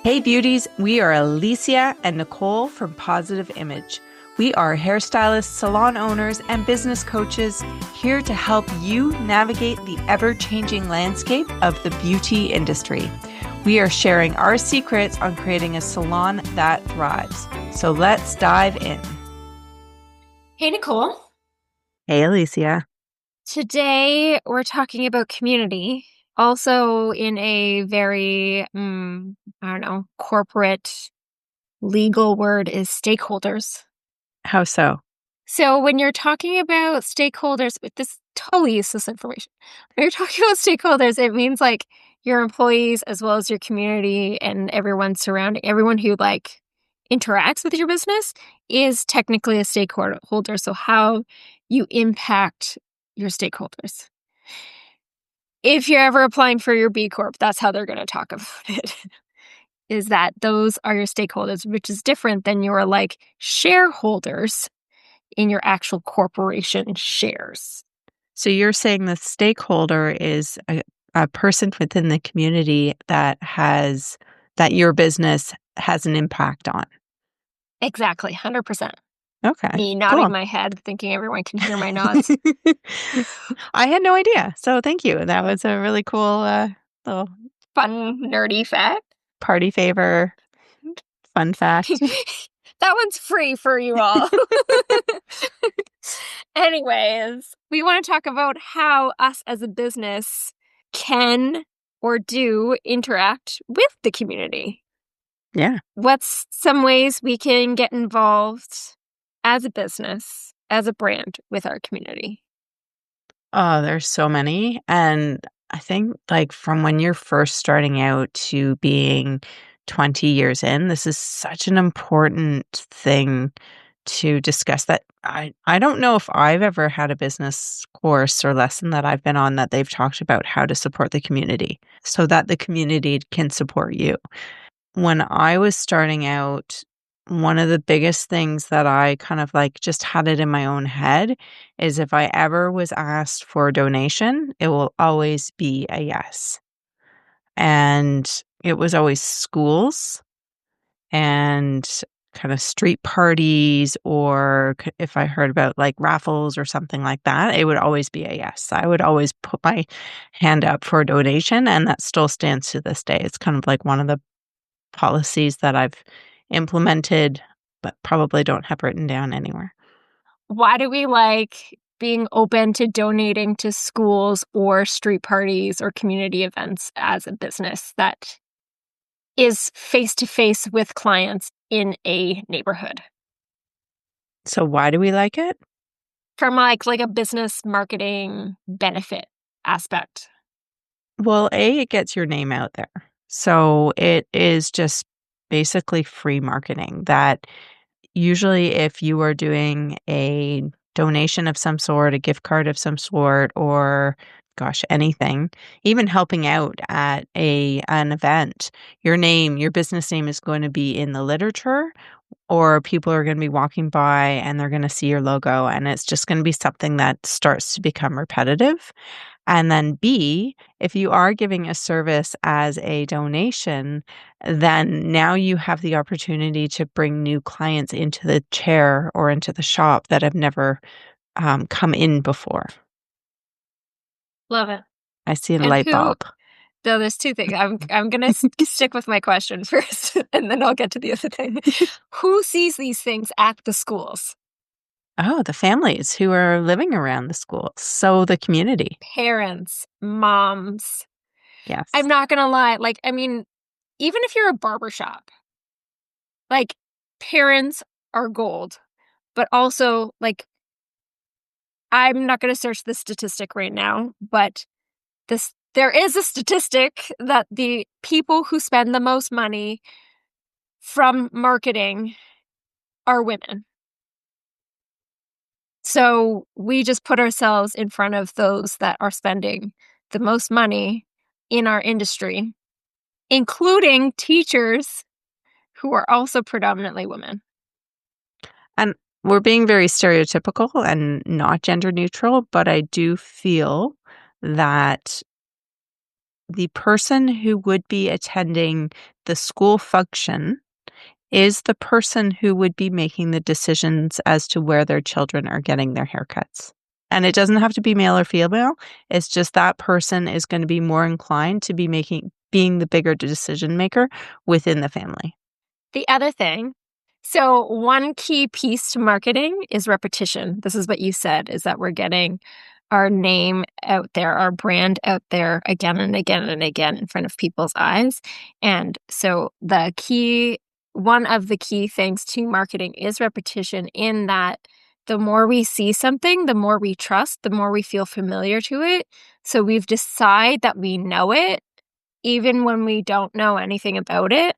Hey beauties, we are Alicia and Nicole from Positive Image. We are hairstylists, salon owners, and business coaches here to help you navigate the ever-changing landscape of the beauty industry. We are sharing our secrets on creating a salon that thrives. So let's dive in. Hey, Nicole. Hey Alicia. Today we're talking about community, also in a very, corporate legal word is stakeholders. How so? So when you're talking about stakeholders, with this totally useless information, when you're talking about stakeholders, it means like your employees as well as your community and everyone surrounding, everyone who interacts with your business is technically a stakeholder. So how you impact your stakeholders. If you're ever applying for your B Corp, that's how they're going to talk about it. Is that those are your stakeholders, which is different than your shareholders in your actual corporation shares. So you're saying the stakeholder is a person within the community that your business has an impact on. Exactly, 100%. Okay, Me nodding cool. my head, thinking everyone can hear my nods. I had no idea, so thank you. That was a really cool little Fun, nerdy fact. party favor, fun fact. That one's free for you all. Anyways, we want to talk about how us as a business can or do interact with the community. Yeah. What's some ways we can get involved as a business, as a brand with our community? Oh, there's so many. And I think from when you're first starting out to being 20 years in, this is such an important thing to discuss that I don't know if I've ever had a business course or lesson that I've been on that they've talked about how to support the community so that the community can support you. When I was starting out, one of the biggest things that I kind of just had it in my own head is if I ever was asked for a donation, it will always be a yes. And it was always schools and kind of street parties, or if I heard about raffles or something like that, it would always be a yes. I would always put my hand up for a donation, and that still stands to this day. It's kind of like one of the policies that I've implemented, but probably don't have written down anywhere. Why do we like being open to donating to schools or street parties or community events as a business that is face-to-face with clients in a neighborhood? So why do we like it? From like a business marketing benefit aspect. Well, it gets your name out there. So it is just basically free marketing that usually if you are doing a donation of some sort, a gift card of some sort, or gosh, anything, even helping out at an event, your business name is going to be in the literature, or people are going to be walking by and they're going to see your logo, and it's just going to be something that starts to become repetitive. And then B, if you are giving a service as a donation, then now you have the opportunity to bring new clients into the chair or into the shop that have never come in before. Love it. I see a And light bulb. So there's two things. I'm gonna stick with my question first, and then I'll get to the other thing. Who sees these things at the schools? Oh, the families who are living around the schools. So the community. Parents, moms. Yes. I'm not gonna lie. Even if you're a barbershop, parents are gold. But also, I'm not gonna search the statistic right now, but there is a statistic that the people who spend the most money from marketing are women. So we just put ourselves in front of those that are spending the most money in our industry, including teachers who are also predominantly women. And we're being very stereotypical and not gender neutral, but I do feel that the person who would be attending the school function is the person who would be making the decisions as to where their children are getting their haircuts. And it doesn't have to be male or female. It's just that person is going to be more inclined to being the bigger decision maker within the family. The other thing, so one key piece to marketing is repetition. This is what you said, is that we're getting our name out there, our brand out there again and again and again in front of people's eyes. And so one of the key things to marketing is repetition, in that the more we see something, the more we trust, the more we feel familiar to it. So we've decided that we know it, even when we don't know anything about it.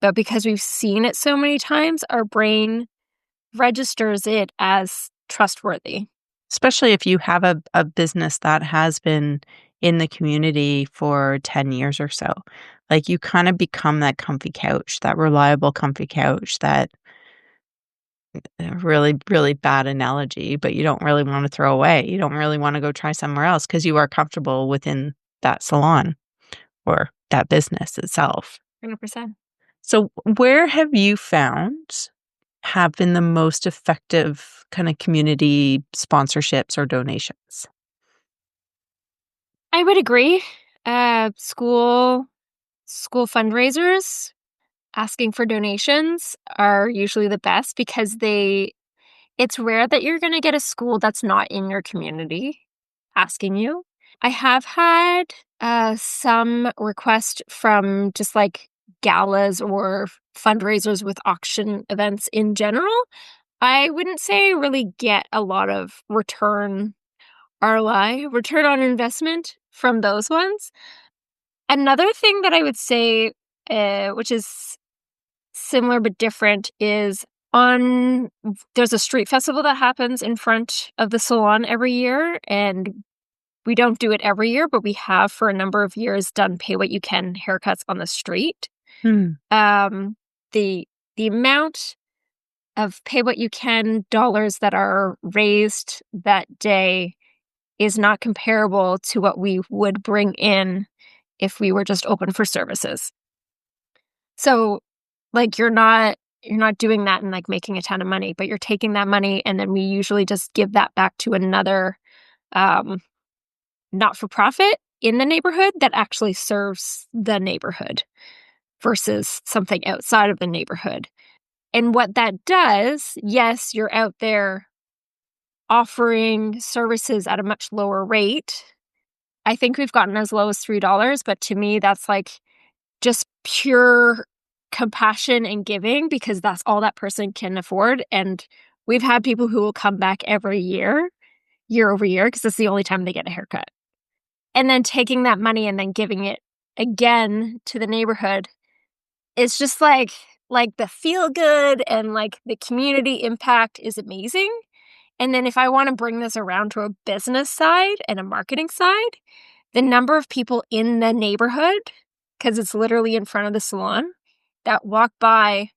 But because we've seen it so many times, our brain registers it as trustworthy. Especially if you have a business that has been in the community for 10 years or so. Like, you kind of become that comfy couch, that reliable comfy couch, that really, really bad analogy, but you don't really want to throw away. You don't really want to go try somewhere else because you are comfortable within that salon or that business itself. 100%. So where have you found have been the most effective kind of community sponsorships or donations? I would agree. School fundraisers asking for donations are usually the best, because it's rare that you're going to get a school that's not in your community asking you. I have had some requests from just like galas or fundraisers with auction events in general. I wouldn't say I really get a lot of ROI, return on investment, from those ones. Another thing that I would say, which is similar but different, is there's a street festival that happens in front of the salon every year, and we don't do it every year, but we have for a number of years done pay what you can haircuts on the street. Hmm. The amount of pay what you can dollars that are raised that day is not comparable to what we would bring in if we were just open for services. So, like, you're not doing that and like making a ton of money, but you're taking that money, and then we usually just give that back to another not-for-profit in the neighborhood that actually serves the neighborhood versus something outside of the neighborhood. And what that does, yes, you're out there offering services at a much lower rate. I think we've gotten as low as $3, but to me, that's like just pure compassion and giving, because that's all that person can afford. And we've had people who will come back every year over year, because it's the only time they get a haircut. And then taking that money and then giving it again to the neighborhood, it's just like the feel good and like the community impact is amazing. And then if I want to bring this around to a business side and a marketing side, the number of people in the neighborhood, because it's literally in front of the salon, that walk by,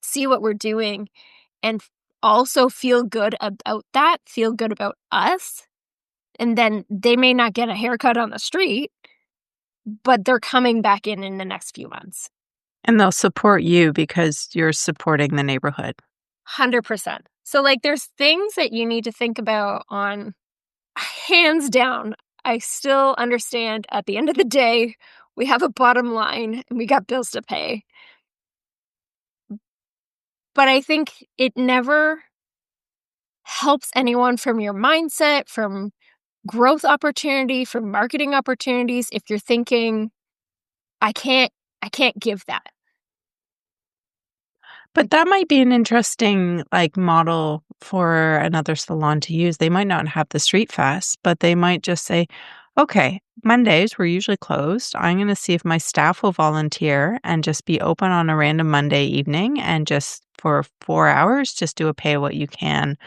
see what we're doing, and also feel good about that, feel good about us. And then they may not get a haircut on the street, but they're coming back in the next few months. And they'll support you because you're supporting the neighborhood. 100%. So, like, there's things that you need to think about on, hands down. I still understand at the end of the day, we have a bottom line and we got bills to pay. But I think it never helps anyone from your mindset, from growth opportunity, from marketing opportunities, if you're thinking, I can't give that. But that might be an interesting, like, model for another salon to use. They might not have the street fest, but they might just say, "Okay, Mondays, we're usually closed. I'm gonna see if my staff will volunteer and just be open on a random Monday evening, and just for 4 hours, just do a pay what you can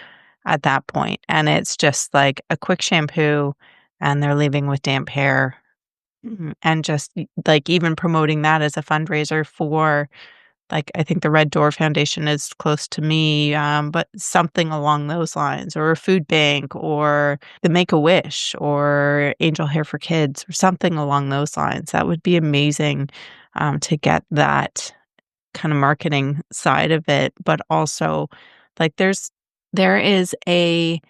at that point." And it's just like a quick shampoo, and they're leaving with damp hair. And just, like, even promoting that as a fundraiser for Like, I think the Red Door Foundation is close to me, but something along those lines, or a food bank, or the Make-A-Wish, or Angel Hair for Kids, or something along those lines. That would be amazing, to get that kind of marketing side of it, but also, like, there is a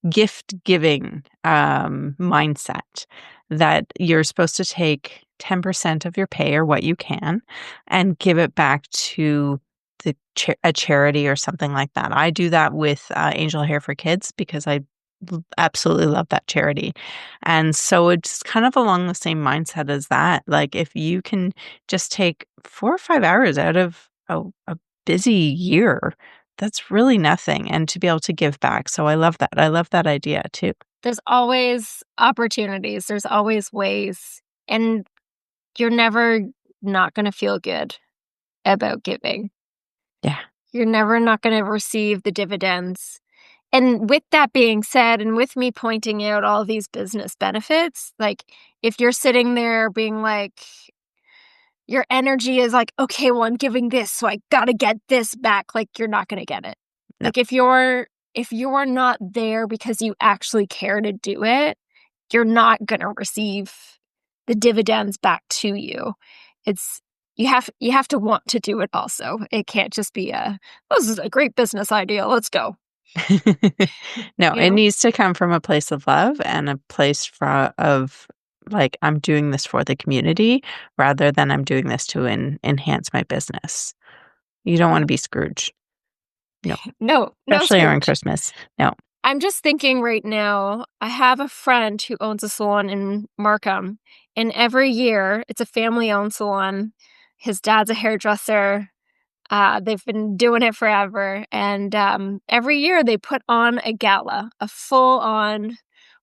gift giving mindset that you're supposed to take 10% of your pay or what you can and give it back to a charity or something like that. I do that with Angel Hair for Kids because I absolutely love that charity. And so it's kind of along the same mindset as that. Like, if you can just take 4 or 5 hours out of a busy year, that's really nothing, and to be able to give back. So I love that. I love that idea too. There's always opportunities, there's always ways, and you're never not gonna feel good about giving. Yeah. You're never not gonna receive the dividends. And with that being said, and with me pointing out all these business benefits, like, if you're sitting there being like, your energy is like, "Okay, well, I'm giving this, so I gotta get this back," like, you're not gonna get it. No. Like, if you're not there because you actually care to do it, you're not gonna receive the dividends back to you. It's you have to want to do it also. It can't just be "This is a great business idea, let's go." No, You it know? needs to come from a place of love and a place of, like, I'm doing this for the community rather than I'm doing this to enhance my business. You don't wanna be Scrooge. No, No, no especially around Scrooge. Christmas. No. I'm just thinking right now, I have a friend who owns a salon in Markham, and every year it's a family-owned salon. His dad's a hairdresser. They've been doing it forever, and, every year they put on a gala, a full-on,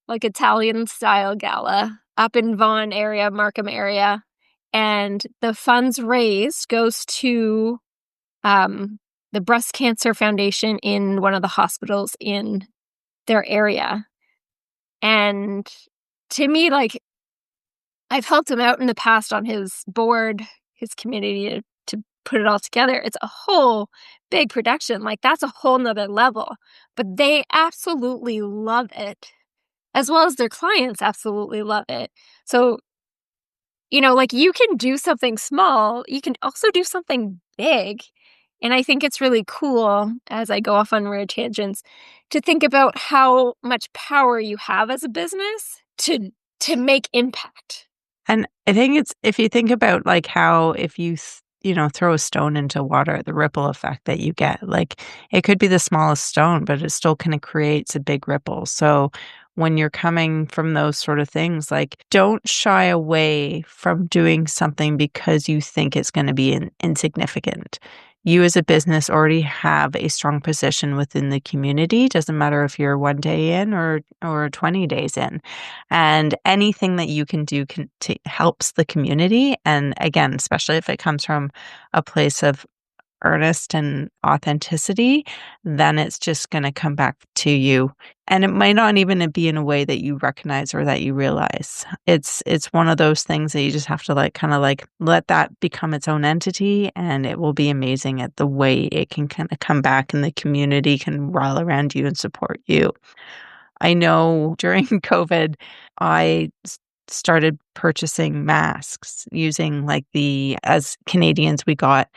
like, Italian-style gala up in Vaughan area, Markham area, and the funds raised goes to, um, the breast cancer foundation in one of the hospitals in their area, and to me, like, I've helped him out in the past on his board, his community to put it all together. It's a whole big production, like, that's a whole 'nother level, but they absolutely love it, as well as their clients absolutely love it. So, like, you can do something small, you can also do something big, and I think it's really cool, as I go off on weird tangents, to think about how much power you have as a business to make impact. And I think it's if you think about, like, how if throw a stone into water, the ripple effect that you get, like, it could be the smallest stone, but it still kinda creates a big ripple. So, when you're coming from those sort of things, like, don't shy away from doing something because you think it's gonna be insignificant. You as a business already have a strong position within the community, doesn't matter if you're 1 day in or 20 days in. And anything that you can do helps the community, and again, especially if it comes from a place of earnest and authenticity, then it's just gonna come back to you, and it might not even be in a way that you recognize or that you realize. It's one of those things that you just have to, like, kinda, like, let that become its own entity, and it will be amazing at the way it can kinda come back and the community can rally around you and support you. I know during COVID, I started purchasing masks using, like, as Canadians, we got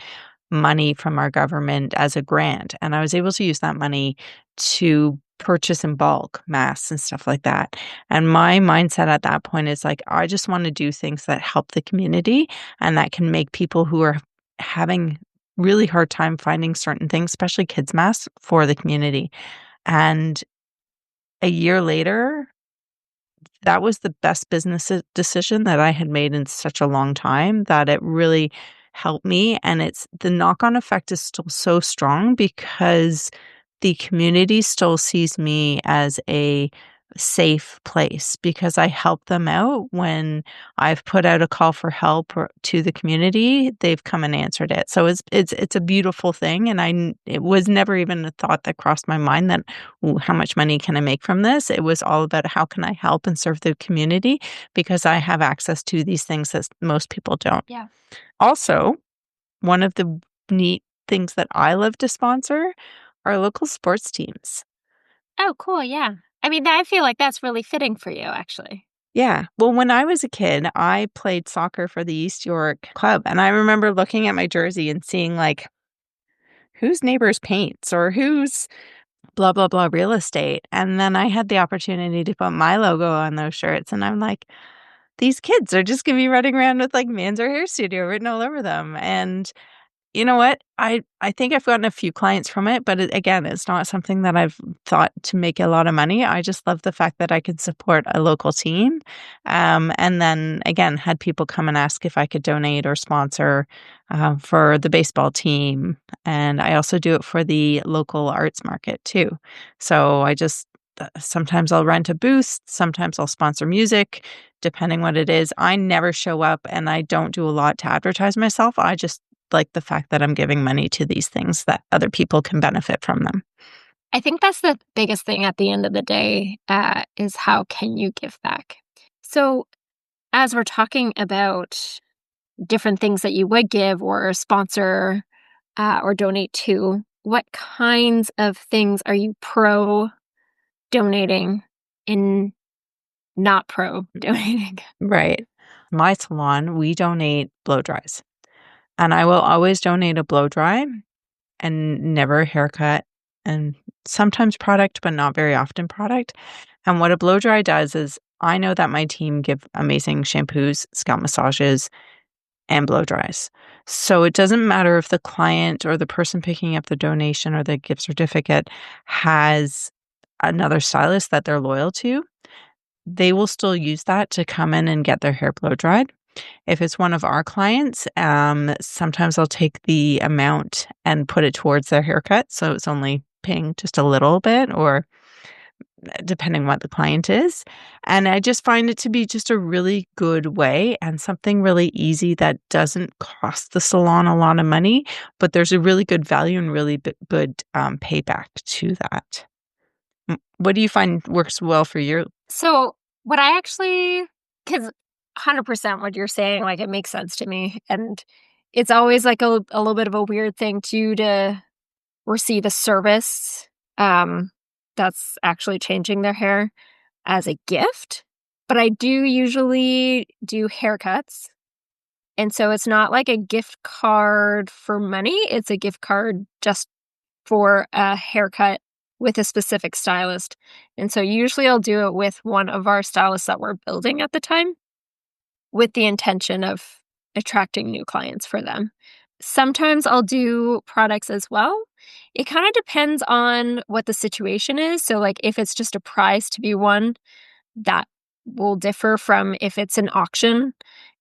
money from our government as a grant, and I was able to use that money to purchase in bulk masks and stuff like that. And my mindset at that point is like, I just want to do things that help the community and that can make people who are having really hard time finding certain things, especially kids masks, for the community. And a year later, that was the best business decision that I had made in such a long time, that it really helped me, and it's the knock-on effect is still so strong because the community still sees me as a safe place because I help them out when I've put out a call for help to the community, they've come and answered it. So it's a beautiful thing, and it was never even a thought that crossed my mind that, "Ooh, how much money can I make from this?" It was all about how can I help and serve the community because I have access to these things that most people don't. Yeah. Also, one of the neat things that I love to sponsor are local sports teams. Oh, cool, yeah. I mean, I feel like that's really fitting for you, actually. Yeah. Well, when I was a kid, I played soccer for the East York Club, and I remember looking at my jersey and seeing, like, whose neighbors paints or whose blah, blah, blah real estate, and then I had the opportunity to put my logo on those shirts, and I'm like, "These kids are just gonna be running around with, like, Manzer Hair Studio written all over them," and you know what? I think I've gotten a few clients from it, but again, it's not something that I've thought to make a lot of money. I just love the fact that I could support a local team. And then again, had people come and ask if I could donate or sponsor for the baseball team. And I also do it for the local arts market too. So I just sometimes I'll rent a booth, sometimes I'll sponsor music, depending what it is. I never show up and I don't do a lot to advertise myself. I just like the fact that I'm giving money to these things that other people can benefit from them. I think that's the biggest thing at the end of the day, is how can you give back? So, as we're talking about different things that you would give or sponsor or donate to, what kinds of things are you pro donating and not pro donating? Right. My salon, we donate blow dries. And I will always donate a blow dry and never a haircut and sometimes product, but not very often product. And what a blow dry does is I know that my team give amazing shampoos, scalp massages, and blow dries. So it doesn't matter if the client or the person picking up the donation or the gift certificate has another stylist that they're loyal to, they will still use that to come in and get their hair blow dried. If it's one of our clients, sometimes I'll take the amount and put it towards their haircut, so it's only paying just a little bit or depending what the client is, and I just find it to be just a really good way and something really easy that doesn't cost the salon a lot of money, but there's a really good value and really good, payback to that. What do you find works well for your So, what I actually, because 100% what you're saying, like, it makes sense to me. And it's always like a little bit of a weird thing, too, to receive a service that's actually changing their hair as a gift. But I do usually do haircuts. And so it's not like a gift card for money, it's a gift card just for a haircut with a specific stylist. And so usually I'll do it with one of our stylists that we're building at the time with the intention of attracting new clients for them. Sometimes I'll do products as well. It kind of depends on what the situation is. So, like, if it's just a prize to be won, that will differ from if it's an auction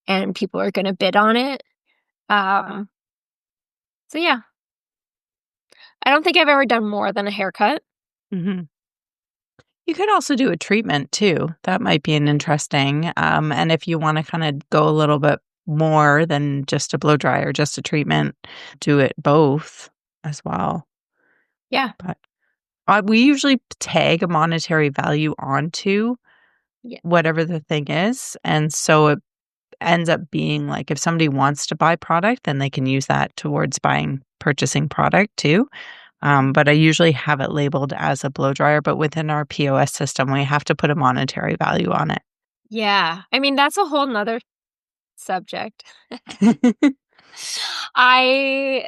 and people are going to bid on it. Um, so, yeah, I don't think I've ever done more than a haircut. Mhm. You could also do a treatment too. That might be an interesting, and if you wanna kinda go a little bit more than just a blow dry or just a treatment, do it both as well. Yeah. But, we usually tag a monetary value onto Yeah. whatever the thing is, and so it ends up being like if somebody wants to buy product, then they can use that towards purchasing product too. But I usually have it labeled as a blow dryer, but within our POS system, we have to put a monetary value on Yeah. I mean, that's a whole nother subject. it. I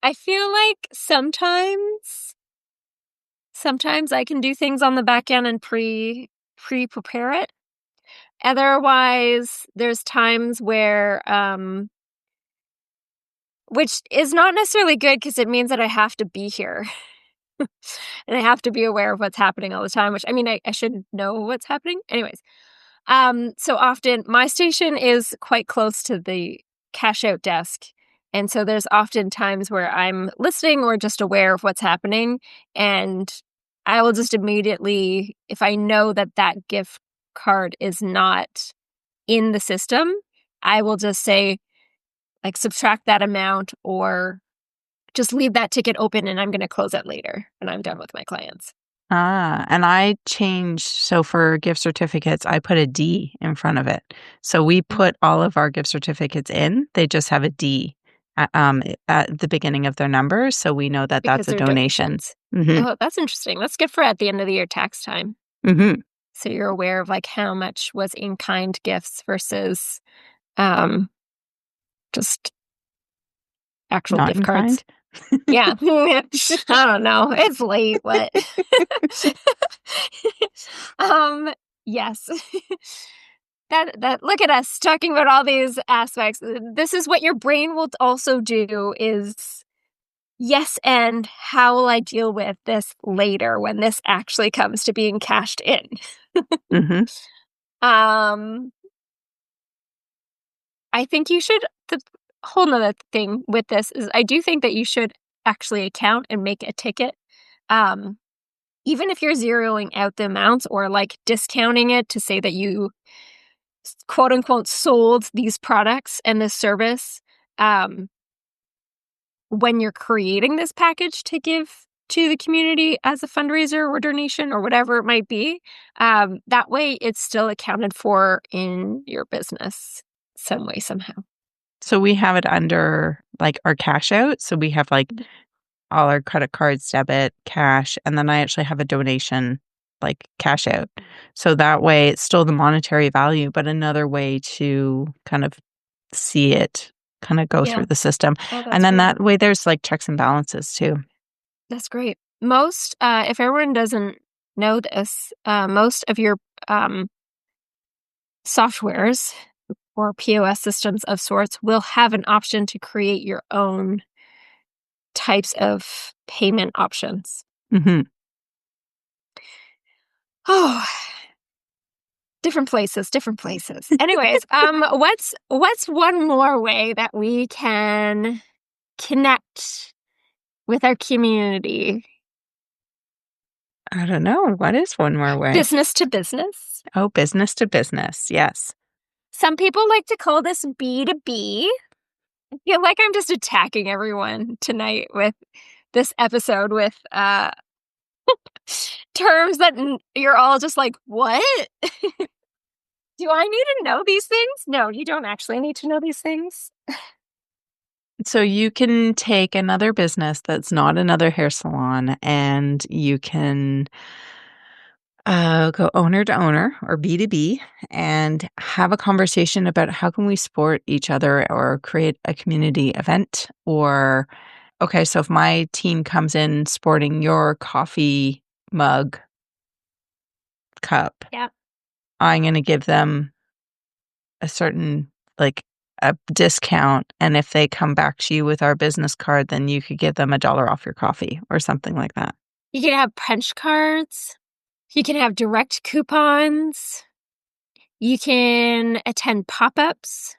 I feel like sometimes I can do things on the back end and prepare it. Otherwise, there's times where which is not necessarily good because it means that I have to be here and I have to be aware of what's happening all the time, which I mean I should know what's happening. Anyways, so often my station is quite close to the cash out desk. And so there's often times where I'm listening or just aware of what's happening. And I will just immediately, if I know that that gift card is not in the system, I will just say, like, subtract that amount or just leave that ticket open and I'm going to close it later when I'm done with my clients. And I changed so for gift certificates, I put a D in front of it. So we Mm. put all of our gift certificates in, they just have a D at the beginning of their numbers, so we know that because that's a they're donation. donations. Mhm. Oh, that's interesting. That's good for at the end of the year tax time. Mhm. So you're aware of, like, how much was in-kind gifts versus, um, just actual Not gift in kind. cards. Yeah. I don't know. It's late, what? Um, yes. That look at us talking about all these aspects. This is what your brain will also do is, "Yes, and how will I deal with this later when this actually comes to being cashed in?" Mhm. Um, I think you should the whole 'nother thing with this is I do think that you should actually account and make a ticket. Um, Even if you're zeroing out the amounts or, like, discounting it to say that you quote unquote sold these products and this service, um, when you're creating this package to give to the community as a fundraiser or donation or whatever it might be, that way it's still accounted for in your business some way, somehow. So we have it under, like, our cash out, so we have, like, all our credit cards, debit, cash, and then I actually have a donation, like, cash out. So that way, it's still the monetary value, but another way to kind of see it kinda go Yeah. through the system, Oh, and that's then great. that way there's, like, checks and balances too. That's great. Most, if everyone doesn't know this, most of your um, softwares or POS systems of sorts will have an option to create your own types of payment options. Mhm. Oh, different places, different places. Anyways, what's one more way that we can connect with our community? I don't know, what is one more way? Business to business. Oh, business to business, yes. Some people like to call this B2B. I feel like I'm just attacking everyone tonight with this episode with terms that you're all just like, "What? Do I need to know these things?" No, you don't actually need to know these things. So you can take another business that's not another hair salon, and you can go owner to owner or B2B and have a conversation about how can we support each other or create a community event. Or, okay, so if my team comes in sporting your coffee mug cup, Yeah. I'm going to give them a certain, like, a discount. And if they come back to you with our business card, then you could give them $1 off your coffee or something like that. You can have punch cards. You can have direct coupons. You can attend pop-ups.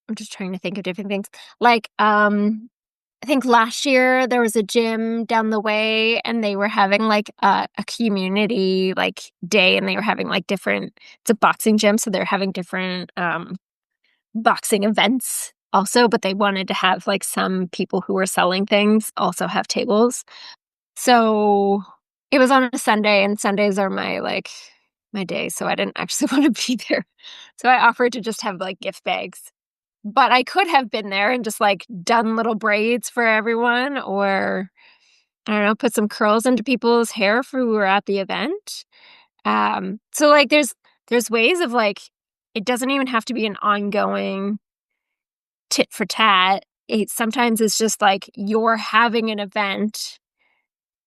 I'm just trying to think of different things. Like, I think last year there was a gym down the way and they were having like a community like day and they were having like different it's a boxing gym, so they're having different boxing events also, but they wanted to have like some people who were selling things also have tables. So it was on a Sunday and Sundays are my day, so I didn't actually want to be there. So I offered to just have like gift bags. But I could have been there and just, like, done little braids for everyone or, I don't know, put some curls into people's hair for who were at the event. So, like, there's ways of, like it doesn't even have to be an ongoing tit for tat. Sometimes it's just, like, you're having an event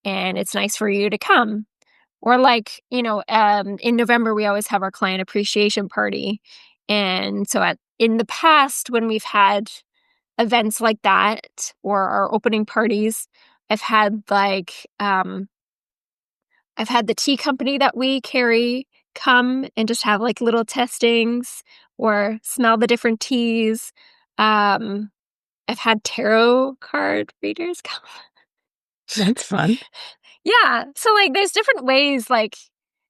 and it's nice for you to come. Or, like, in November, we always have our client appreciation party, and so in the past, when we've had events like that or our opening parties. I've had I've had the tea company that we carry come and just have like little testings or smell the different teas. Um, I've had tarot card readers come. That's fun. Yeah, so like there's different ways like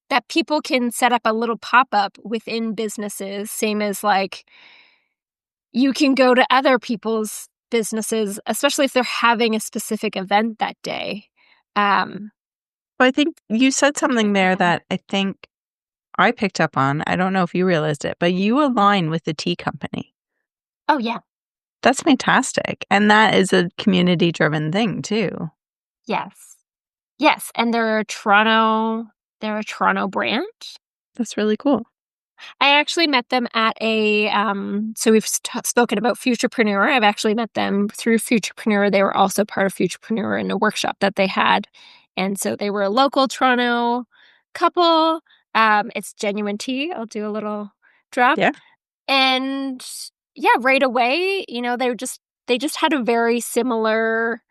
that people can set up a little pop-up within businesses, same as like you can go to other people's businesses, especially if they're having a specific event that day. Um, Well, I think you said Things something like there that. that I think I picked up on. I don't know if you realized it, but you align with the tea company. Oh, yeah. That's fantastic. And that is a community-driven thing too. Yes. Yes, and they're a Toronto brand. That's really cool. I actually met them at a, so we've spoken about Futurepreneur. I've actually met them through Futurepreneur. They were also part of Futurepreneur in a workshop that they had. And so they were a local Toronto couple. It's Genuine Tea. I'll do a little drop. Yeah. And yeah, right away, they just had a very similar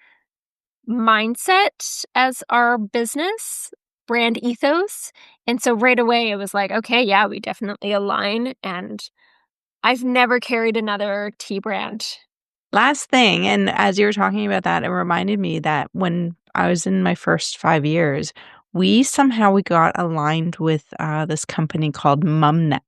mindset as our business brand ethos. And so right away it was like, okay, yeah, we definitely align. And I've never carried another tea brand. Last thing, and as you were talking about that, it reminded me that when I was in my first 5 years, we got aligned with this company called MumNet.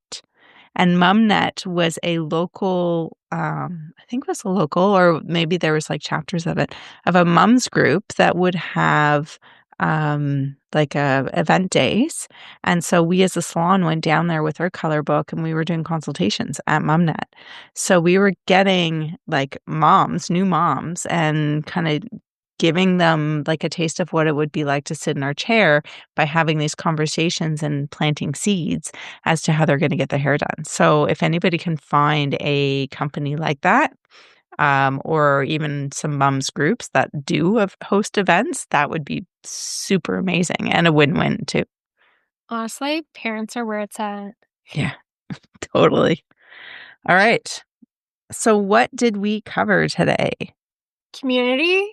And MumNet was a local, I think it was a local, or maybe there was like chapters of it, of a mums group that would have like event days. And so we as a salon went down there with our color book and we were doing consultations at MumNet. So we were getting like new moms, and kind of giving them like a taste of what it would be like to sit in our chair by having these conversations and planting seeds as to how they're going to get their hair done. So if anybody can find a company like that, or even some mums groups that do host events, that would be super amazing and a win-win too. Honestly, parents are where it's at. Yeah, totally. All right. So what did we cover today? Community,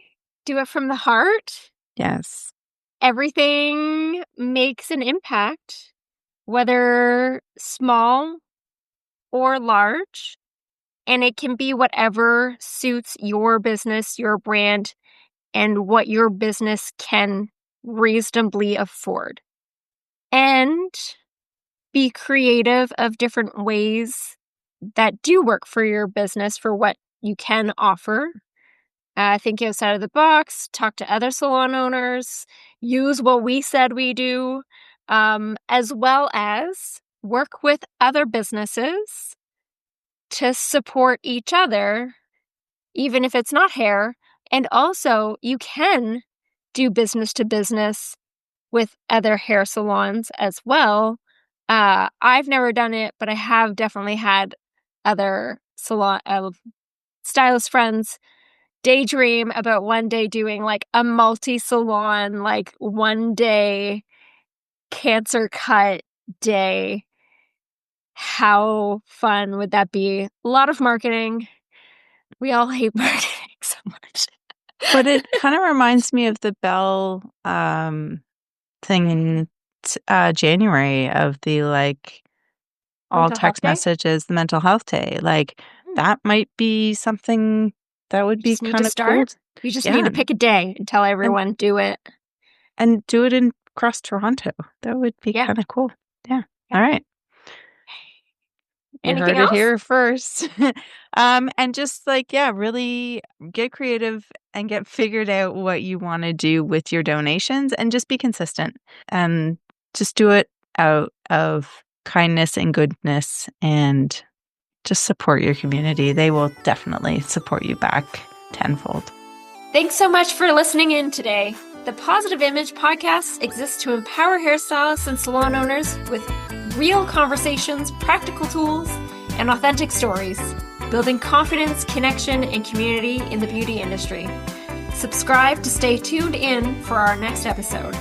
do it from the heart. Yes. Everything makes an impact, whether small or large. And it can be whatever suits your business, your brand, and what your business can reasonably afford. And be creative of different ways that do work for your business for what you can offer. Think outside of the box, talk to other salon owners, use what we said we do, as well as work with other businesses to support each other, even if it's not hair. And also, you can do business to business with other hair salons as well. I've never done it, but I have definitely had other stylist friends daydream about one day doing like a multi-salon, like one day cancer cut day. How fun would that be? A lot of marketing. We all hate marketing so much. But it kind of reminds me of the Bell thing in January of the like all Mental health text day? messages, the mental health day. Like that might be something that would You be just need to kind of cool. start. You just Yeah. need to pick a day and tell everyone, do it. And do it in across Toronto. That would be Yeah. kind of cool. Yeah. All right. You Anything heard it else? here first. And just like, yeah, really get creative and get figured out what you want to do with your donations, and just be consistent and just do it out of kindness and goodness, and just support your community. They will definitely support you back tenfold. Thanks so much for listening in today. The Positive Image podcast exists to empower hairstylists and salon owners with real conversations, practical tools, and authentic stories, building confidence, connection, and community in the beauty industry. Subscribe to stay tuned in for our next episode.